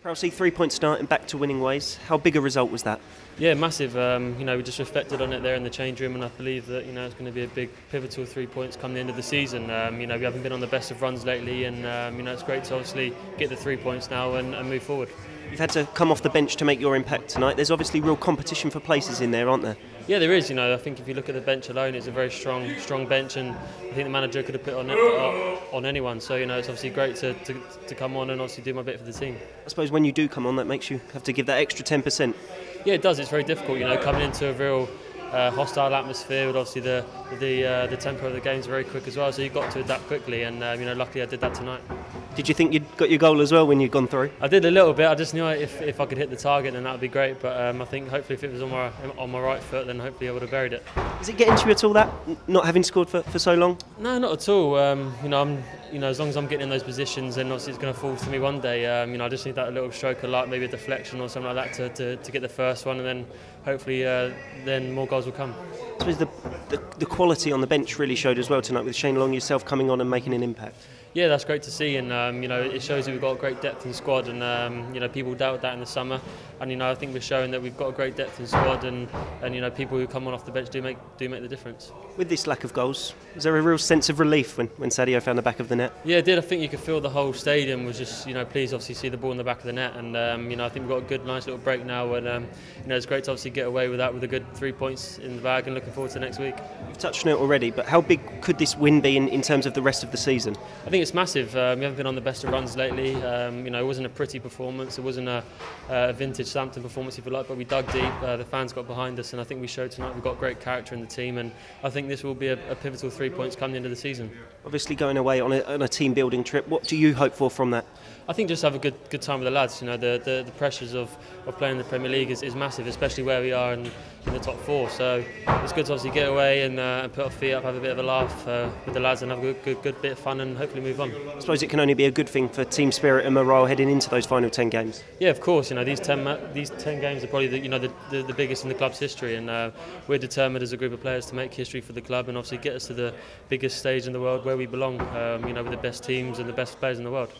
Prowse, 3 point start and back to winning ways. How big a result was that? Yeah, massive. We just reflected on it there in the change room, and I believe that it's going to be a big pivotal 3 points come the end of the season. We haven't been on the best of runs lately, and it's great to obviously get the 3 points now and move forward. You've had to come off the bench to make your impact tonight. There's obviously real competition for places in there, aren't there? Yeah, there is. I think if you look at the bench alone, it's a very strong bench, and I think the manager could have put on anyone. So it's obviously great to come on and obviously do my bit for the team. I suppose when you do come on, that makes you have to give that extra 10%. Yeah, it does. It's very difficult. Coming into a real hostile atmosphere, but obviously the tempo of the game is very quick as well. So you've got to adapt quickly, and luckily I did that tonight. Did you think you'd got your goal as well when you'd gone through? I did a little bit. I just knew if I could hit the target, then that would be great. But I think hopefully if it was on my right foot, then hopefully I would have buried it. Is it getting to you at all, that not having scored for so long? No, not at all. As long as I'm getting in those positions, then obviously it's going to fall to me one day. I just need that little stroke of luck, maybe a deflection or something like that to get the first one, and then hopefully then more goals will come. I suppose the quality on the bench really showed as well tonight, with Shane Long yourself coming on and making an impact. Yeah, that's great to see, and it shows that we've got a great depth in the squad, and people doubted that in the summer, and I think we're showing that we've got a great depth in the squad, and people who come on off the bench do make the difference. With this lack of goals, was there a real sense of relief when Sadio found the back of the net? Yeah, it did. I think you could feel the whole stadium was just pleased obviously see the ball in the back of the net, and I think we've got a nice little break now, and it's great to obviously get away with that with a good 3 points in the bag, and looking forward to next week. You've touched on it already, but how big could this win be in terms of the rest of the season? I think it's massive. We haven't been on the best of runs lately. It wasn't a pretty performance. It wasn't a vintage Southampton performance, if you like, but we dug deep. The fans got behind us, and I think we showed tonight we've got great character in the team, and I think this will be a pivotal 3 points come the end of the season. Obviously going away on a team building trip, what do you hope for from that? I think just have a good time with the lads. The pressures of playing in the Premier League is massive, especially where we are in the top four. So it's good to obviously get away and put our feet up, have a bit of a laugh with the lads, and have a good bit of fun, and hopefully move on. I suppose it can only be a good thing for team spirit and morale heading into those final 10 games. Yeah, of course. These 10 games are probably the biggest in the club's history, and we're determined as a group of players to make history for the club and obviously get us to the biggest stage in the world where we belong. With the best teams and the best players in the world.